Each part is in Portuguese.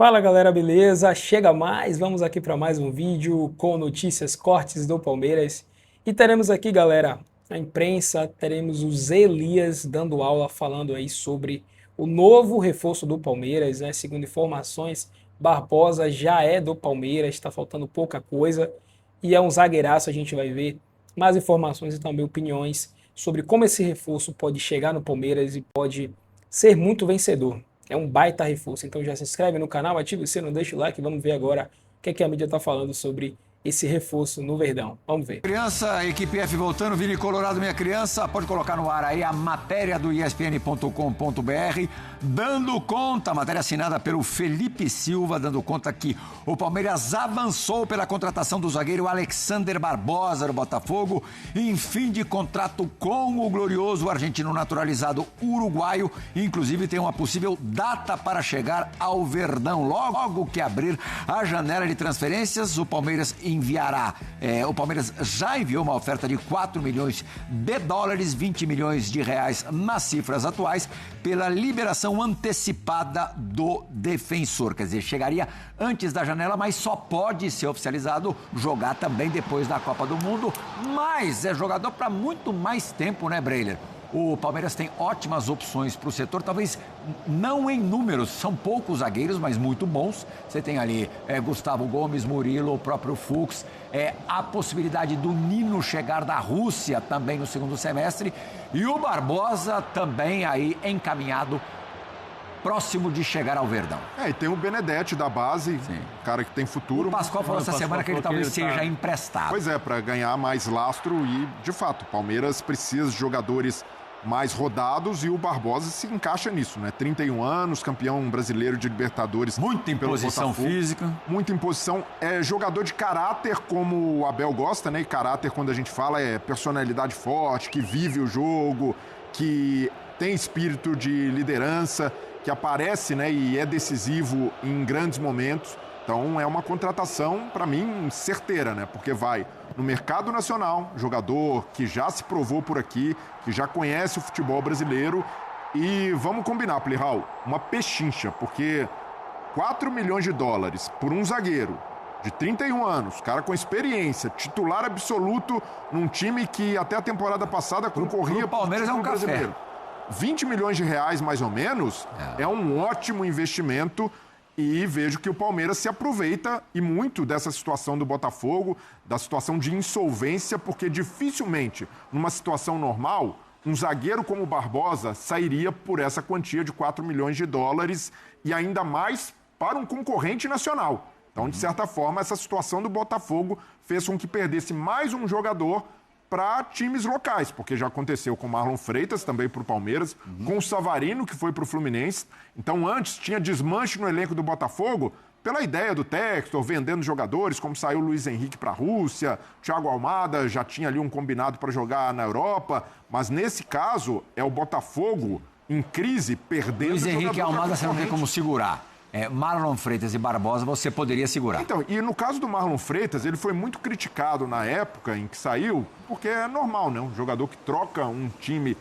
Fala galera, beleza? Chega mais, vamos aqui para mais um vídeo com notícias, cortes do Palmeiras. E teremos aqui, galera, a imprensa, teremos o Zé Elias dando aula falando aí sobre o novo reforço do Palmeiras, né? Segundo informações, Barbosa já é do Palmeiras, está faltando pouca coisa e é um zagueiraço. A gente vai ver mais informações e também opiniões sobre como esse reforço pode chegar no Palmeiras e pode ser muito vencedor. É um baita reforço. Então já se inscreve no canal, ativa o sininho, deixa o like. Vamos ver agora o que a mídia está falando sobre esse reforço no Verdão. Vamos ver. Criança, equipe F voltando, Vini Colorado, minha criança, pode colocar no ar aí a matéria do ESPN.com.br, dando conta, matéria assinada pelo Felipe Silva, dando conta que o Palmeiras avançou pela contratação do zagueiro Alexander Barbosa do Botafogo, em fim de contrato com o glorioso argentino naturalizado uruguaio, inclusive tem uma possível data para chegar ao Verdão. Logo que abrir a janela de transferências, o Palmeiras o Palmeiras já enviou uma oferta de 4 milhões de dólares, 20 milhões de reais nas cifras atuais, pela liberação antecipada do defensor. Quer dizer, chegaria antes da janela, mas só pode ser oficializado jogar também depois da Copa do Mundo. Mas é jogador para muito mais tempo, né, Breiler? O Palmeiras tem ótimas opções para o setor, talvez não em números, são poucos zagueiros, mas muito bons. Você tem ali Gustavo Gomes, Murilo, o próprio Fux, a possibilidade do Nino chegar da Rússia também no segundo semestre, e o Barbosa também aí encaminhado, próximo de chegar ao Verdão. E tem o Benedetti da base, Sim. Cara que tem futuro. O Pascoal falou essa semana que ele talvez seja emprestado. Pois é, para ganhar mais lastro e, de fato, o Palmeiras precisa de jogadores mais rodados e o Barbosa se encaixa nisso, né? 31 anos, campeão brasileiro de Libertadores. Muita imposição física. Muita imposição. É jogador de caráter, como o Abel gosta, né? E caráter, quando a gente fala, é personalidade forte, que vive o jogo, que tem espírito de liderança, que aparece, né, e é decisivo em grandes momentos. Então é uma contratação, para mim, certeira, né? Porque vai no mercado nacional, jogador que já se provou por aqui, que já conhece o futebol brasileiro. E vamos combinar, Plihal, uma pechincha, porque 4 milhões de dólares por um zagueiro de 31 anos, cara com experiência, titular absoluto num time que até a temporada passada concorria pro Palmeiras é um brasileiro. 20 milhões de reais, mais ou menos, é um ótimo investimento. E vejo que o Palmeiras se aproveita e muito dessa situação do Botafogo, da situação de insolvência, porque dificilmente, numa situação normal, um zagueiro como o Barbosa sairia por essa quantia de 4 milhões de dólares e ainda mais para um concorrente nacional. Então, de certa forma, essa situação do Botafogo fez com que perdesse mais um jogador para times locais, porque já aconteceu com o Marlon Freitas, também para o Palmeiras, com o Savarino, que foi para o Fluminense. Então, antes tinha desmanche no elenco do Botafogo pela ideia do Textor, vendendo jogadores, como saiu o Luiz Henrique para a Rússia, Thiago Almada já tinha ali um combinado para jogar na Europa, mas nesse caso é o Botafogo em crise, perdendo Luiz Henrique e Almada você não tem como segurar. Marlon Freitas e Barbosa você poderia segurar. Então, e no caso do Marlon Freitas, ele foi muito criticado na época em que saiu, porque é normal, né? Um jogador que troca um time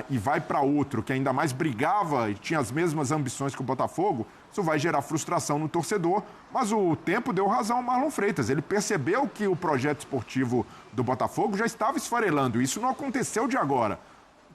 e vai para outro, que ainda mais brigava e tinha as mesmas ambições que o Botafogo, isso vai gerar frustração no torcedor, mas o tempo deu razão ao Marlon Freitas. Ele percebeu que o projeto esportivo do Botafogo já estava esfarelando. Isso não aconteceu de agora.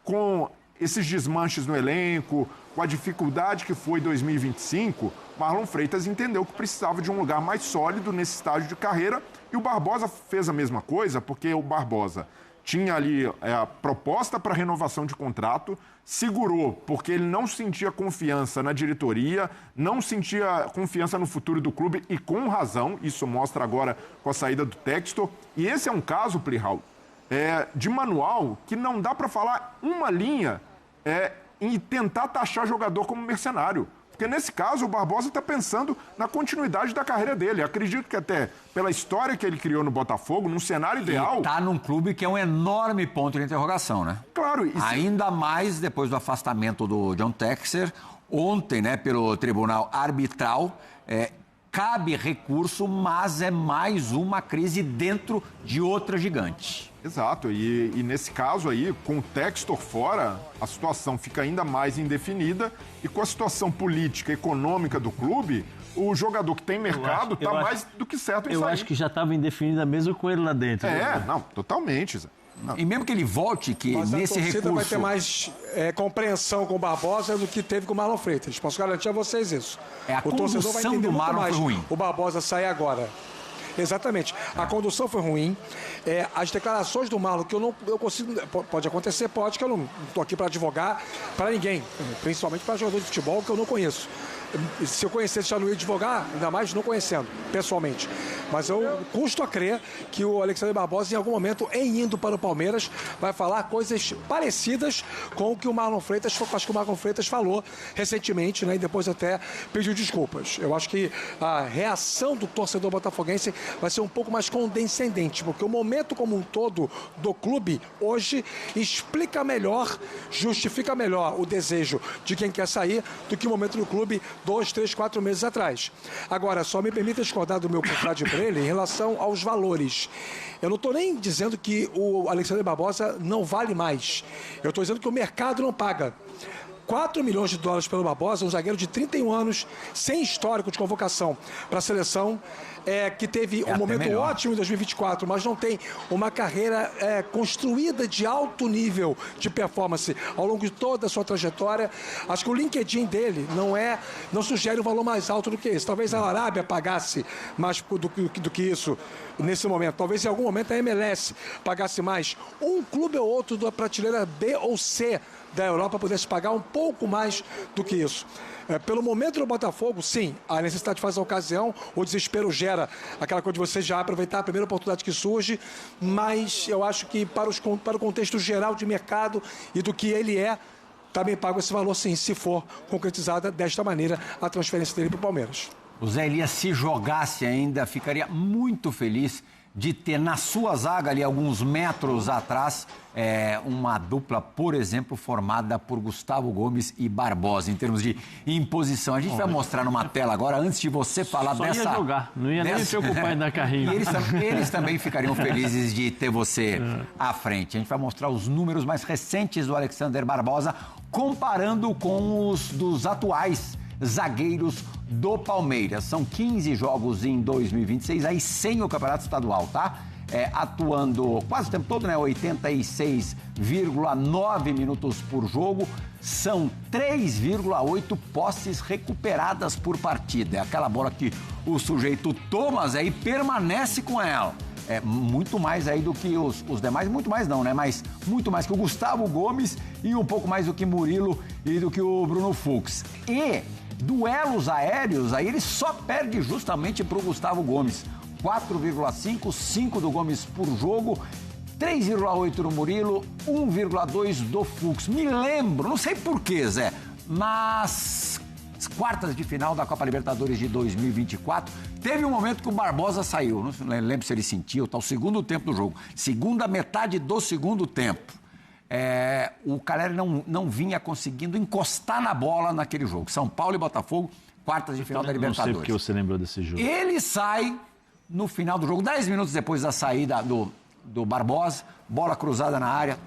Com esses desmanches no elenco, com a dificuldade que foi 2025, Marlon Freitas entendeu que precisava de um lugar mais sólido nesse estágio de carreira, e o Barbosa fez a mesma coisa, porque o Barbosa tinha ali a proposta para renovação de contrato, segurou porque ele não sentia confiança na diretoria, não sentia confiança no futuro do clube, e com razão, isso mostra agora com a saída do Textor. E esse é um caso, Plihal, de manual que não dá para falar uma linha em tentar taxar jogador como mercenário. Porque nesse caso o Barbosa está pensando na continuidade da carreira dele. Acredito que até pela história que ele criou no Botafogo, num cenário ideal... Está num clube que é um enorme ponto de interrogação, né? Claro. Ainda mais depois do afastamento do John Textor, ontem, né, pelo Tribunal Arbitral, cabe recurso, mas é mais uma crise dentro de outra gigante. Exato, e nesse caso aí, com o Textor fora, a situação fica ainda mais indefinida e com a situação política e econômica do clube, o jogador que tem mercado está mais do que certo em sair. Eu acho que já estava indefinida mesmo com ele lá dentro. Não, totalmente, Zé. Não. E mesmo que ele volte, que mas nesse a torcida recurso... vai ter mais compreensão com o Barbosa do que teve com o Marlon Freitas. Posso garantir a vocês isso. A o torcedor vai condução entender do muito Marlon mais foi ruim. o Barbosa sair agora. Exatamente. A condução foi ruim. As declarações do Marlon, que eu consigo... Pode acontecer, pode, que eu não estou aqui para advogar para ninguém. Principalmente para jogador de futebol que eu não conheço. Se eu conhecesse, já não ia advogar, ainda mais não conhecendo, pessoalmente. Mas eu custo a crer que o Alexandre Barbosa, em algum momento, em indo para o Palmeiras, vai falar coisas parecidas com o que o Marlon Freitas, acho que o Marlon Freitas falou recentemente, né, e depois até pediu desculpas. Eu acho que a reação do torcedor botafoguense vai ser um pouco mais condescendente, porque o momento como um todo do clube hoje explica melhor, justifica melhor o desejo de quem quer sair do que o momento do clube 2, 3, 4 meses atrás. Agora, só me permita discordar do meu compadre Brele em relação aos valores. Eu não estou nem dizendo que o Alexandre Barbosa não vale mais. Eu estou dizendo que o mercado não paga. 4 milhões de dólares pelo Barbosa, um zagueiro de 31 anos, sem histórico de convocação para a seleção, que teve um momento ótimo em 2024, mas não tem uma carreira construída de alto nível de performance ao longo de toda a sua trajetória. Acho que o LinkedIn dele não sugere um valor mais alto do que esse. Talvez a Arábia pagasse mais do que isso nesse momento. Talvez em algum momento a MLS pagasse mais. Um clube ou outro da prateleira B ou C da Europa pudesse pagar um pouco mais do que isso. Pelo momento do Botafogo, sim, a necessidade faz a ocasião, o desespero gera aquela coisa de você já aproveitar a primeira oportunidade que surge, mas eu acho que para o contexto geral de mercado e do que ele também paga esse valor, sim, se for concretizada desta maneira a transferência dele para o Palmeiras. O Zé Elias, se jogasse ainda, ficaria muito feliz de ter na sua zaga ali, alguns metros atrás, uma dupla, por exemplo, formada por Gustavo Gomes e Barbosa, em termos de imposição. A gente vai mostrar numa tela agora, antes de você falar dessa... Só ia jogar, não ia nem me preocupar em dar carrinho. E eles também ficariam felizes de ter você à frente. A gente vai mostrar os números mais recentes do Alexander Barbosa, comparando com os dos atuais zagueiros do Palmeiras. São 15 jogos em 2026, aí sem o Campeonato Estadual, tá? Atuando quase o tempo todo, né? 86,9 minutos por jogo. São 3,8 posses recuperadas por partida. É aquela bola que o sujeito toma, e permanece com ela. Muito mais aí do que os demais, muito mais não, né? Mas muito mais que o Gustavo Gomes e um pouco mais do que Murilo e do que o Bruno Fux. E duelos aéreos, aí ele só perde justamente para o Gustavo Gomes. 4,5, 5 do Gomes por jogo, 3,8 do Murilo, 1,2 do Fux. Me lembro, não sei porquê, Zé, mas quartas de final da Copa Libertadores de 2024, teve um momento que o Barbosa saiu, não lembro se ele sentiu, tá o segundo tempo do jogo, segunda metade do segundo tempo. O Caleri não vinha conseguindo encostar na bola naquele jogo. São Paulo e Botafogo, quartas de final da Libertadores. Não sei porque você lembrou desse jogo. Ele sai no final do jogo, 10 minutos depois da saída do Barbosa, bola cruzada na área,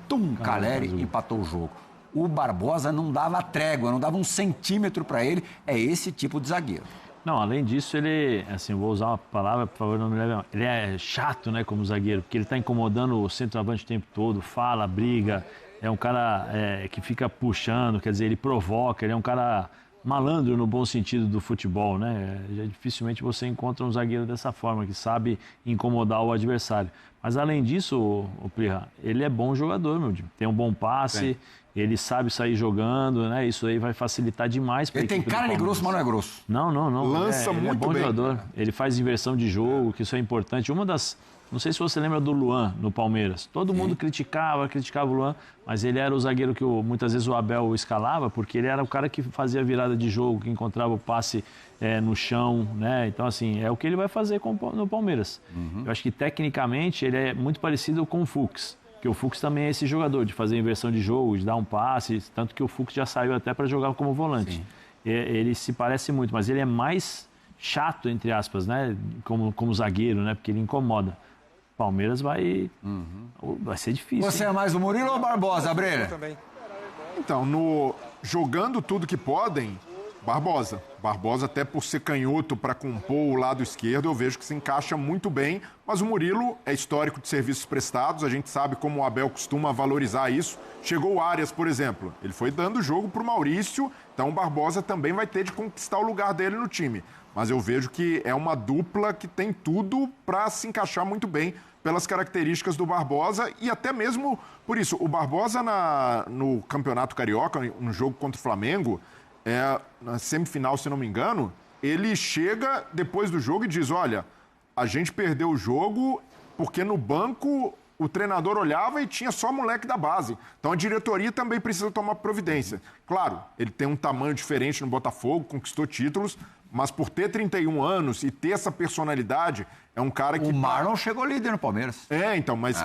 Caleri empatou o jogo. O Barbosa não dava trégua, não dava um centímetro para ele. É esse tipo de zagueiro. Não, além disso, ele, assim, vou usar uma palavra, por favor, não me leve. Ele é chato, né, como zagueiro, porque ele está incomodando o centroavante o tempo todo, fala, briga. É um cara que fica puxando, quer dizer, ele provoca, ele é um cara malandro no bom sentido do futebol, né? Dificilmente você encontra um zagueiro dessa forma, que sabe incomodar o adversário. Mas além disso, o Plirra, ele é bom jogador, meu. Tem um bom passe, ele sabe sair jogando, né? Isso aí vai facilitar demais para a equipe. Ele tem cara de grosso, mas não é grosso. Não. Lança ele muito é bom bem. jogador. Ele faz inversão de jogo, que isso é importante. Não sei se você lembra do Luan no Palmeiras. Todo mundo criticava o Luan, mas ele era o zagueiro que muitas vezes o Abel escalava, porque ele era o cara que fazia a virada de jogo, que encontrava o passe no chão, né? Então, assim, é o que ele vai fazer no Palmeiras. Eu acho que, tecnicamente, ele é muito parecido com o Fux, porque o Fux também é esse jogador de fazer inversão de jogo, de dar um passe, tanto que o Fux já saiu até para jogar como volante. Ele se parece muito, mas ele é mais chato, entre aspas, né? Como zagueiro, né? Porque ele incomoda. Palmeiras vai ser difícil. Você é mais o Murilo ou o Barbosa, Breira? Também. Então, jogando tudo que podem, Barbosa. Barbosa, até por ser canhoto para compor o lado esquerdo, eu vejo que se encaixa muito bem. Mas o Murilo é histórico de serviços prestados, a gente sabe como o Abel costuma valorizar isso. Chegou o Arias, por exemplo, ele foi dando jogo para o Maurício, então o Barbosa também vai ter de conquistar o lugar dele no time. Mas eu vejo que é uma dupla que tem tudo para se encaixar muito bem pelas características do Barbosa e até mesmo por isso. O Barbosa no Campeonato Carioca, no jogo contra o Flamengo, na semifinal, se não me engano, ele chega depois do jogo e diz, olha, a gente perdeu o jogo porque no banco o treinador olhava e tinha só moleque da base. Então a diretoria também precisa tomar providência. Claro, ele tem um tamanho diferente no Botafogo, conquistou títulos, mas por ter 31 anos e ter essa personalidade, é um cara que... O Marlon chegou líder no Palmeiras. Então, mas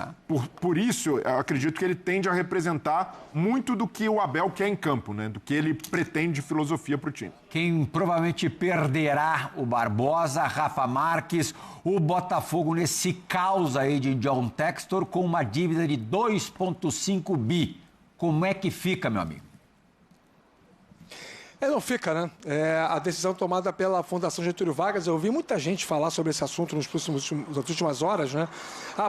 por isso, eu acredito que ele tende a representar muito do que o Abel quer em campo, né? Do que ele pretende de filosofia para o time. Quem provavelmente perderá o Barbosa, Rafa Marques, o Botafogo nesse caos aí de John Textor com uma dívida de 2,5 bi. Como é que fica, meu amigo? Não fica, né? A decisão tomada pela Fundação Getúlio Vargas, eu ouvi muita gente falar sobre esse assunto nas últimas horas, né?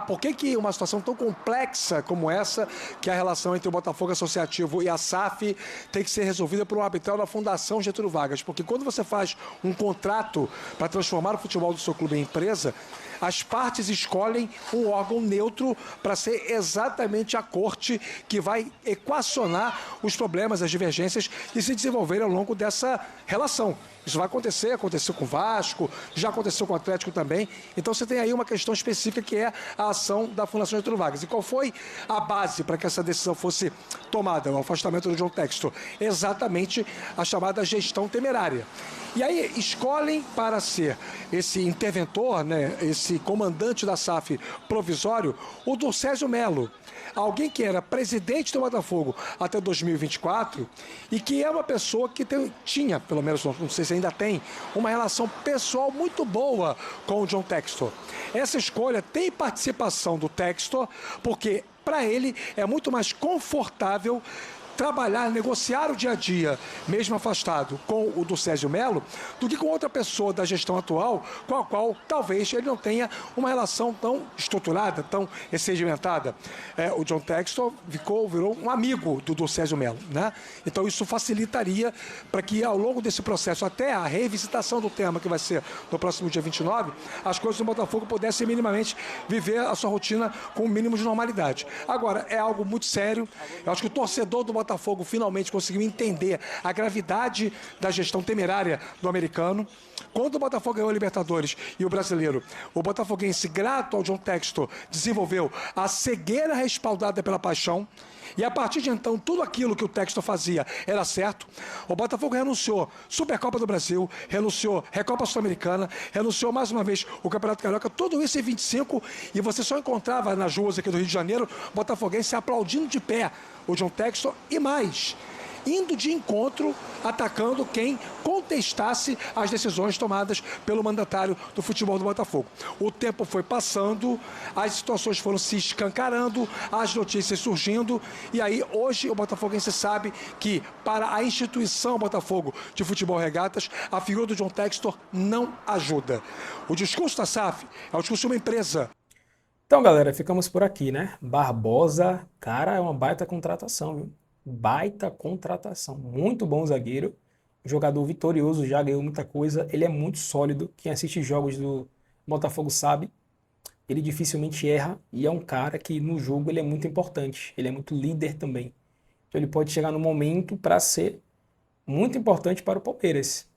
Por que uma situação tão complexa como essa, que é a relação entre o Botafogo Associativo e a SAF, tem que ser resolvida por um arbitral da Fundação Getúlio Vargas? Porque quando você faz um contrato para transformar o futebol do seu clube em empresa, as partes escolhem um órgão neutro para ser exatamente a corte que vai equacionar os problemas, as divergências que se desenvolverem ao longo dessa relação. Isso vai acontecer, aconteceu com o Vasco, já aconteceu com o Atlético também. Então você tem aí uma questão específica que é a ação da Fundação Getúlio Vargas. E qual foi a base para que essa decisão fosse tomada, o afastamento do John Textor? Exatamente a chamada gestão temerária. E aí escolhem para ser esse interventor, né, esse comandante da SAF provisório, o Durcésio Melo. Alguém que era presidente do Botafogo até 2024 e que é uma pessoa que tinha, pelo menos não sei se ainda tem, uma relação pessoal muito boa com o John Textor. Essa escolha tem participação do Textor, porque para ele é muito mais confortável trabalhar, negociar o dia a dia, mesmo afastado com o Durcésio Melo, do que com outra pessoa da gestão atual, com a qual talvez ele não tenha uma relação tão estruturada, tão sedimentada. O John Textor virou um amigo do Durcésio Melo, né? Então isso facilitaria para que ao longo desse processo, até a revisitação do tema, que vai ser no próximo dia 29, as coisas do Botafogo pudessem minimamente viver a sua rotina com o mínimo de normalidade. Agora, é algo muito sério. Eu acho que o torcedor do Botafogo finalmente conseguiu entender a gravidade da gestão temerária do americano. Quando o Botafogo ganhou a Libertadores e o brasileiro, o botafoguense, grato ao John Textor, desenvolveu a cegueira respaldada pela paixão. E a partir de então, tudo aquilo que o Textor fazia era certo. O Botafogo renunciou Supercopa do Brasil, renunciou Recopa Sul-Americana, renunciou mais uma vez o Campeonato Carioca, tudo isso em 25, e você só encontrava nas ruas aqui do Rio de Janeiro botafoguense aplaudindo de pé o John Textor e mais, indo de encontro, atacando quem contestasse as decisões tomadas pelo mandatário do futebol do Botafogo. O tempo foi passando, as situações foram se escancarando, as notícias surgindo, e aí hoje o botafoguense sabe que para a instituição Botafogo de Futebol Regatas, a figura do John Textor não ajuda. O discurso da SAF é o discurso de uma empresa. Então, galera, ficamos por aqui, né? Barbosa, cara, é uma baita contratação, viu? Baita contratação, muito bom zagueiro, jogador vitorioso, já ganhou muita coisa, ele é muito sólido, quem assiste jogos do Botafogo sabe, ele dificilmente erra e é um cara que no jogo ele é muito importante, ele é muito líder também, então ele pode chegar no momento para ser muito importante para o Palmeiras,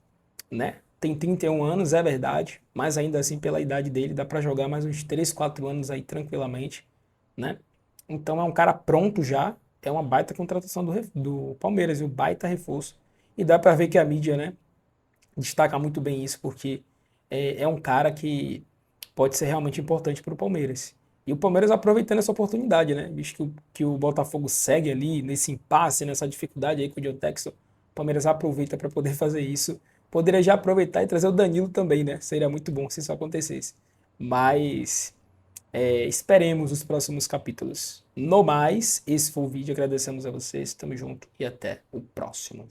né? Tem 31 anos, é verdade, mas ainda assim pela idade dele dá para jogar mais uns 3, 4 anos aí tranquilamente, né? Então é um cara pronto já, é uma baita contratação do Palmeiras, e um baita reforço. E dá para ver que a mídia, né, destaca muito bem isso, porque é um cara que pode ser realmente importante para o Palmeiras. E o Palmeiras aproveitando essa oportunidade, né, visto que o Botafogo segue ali nesse impasse, nessa dificuldade aí com o John Textor, o Palmeiras aproveita para poder fazer isso. Poderia já aproveitar e trazer o Danilo também, né? Seria muito bom se isso acontecesse. Mas esperemos os próximos capítulos. No mais, esse foi o vídeo. Agradecemos a vocês. Tamo junto e até o próximo.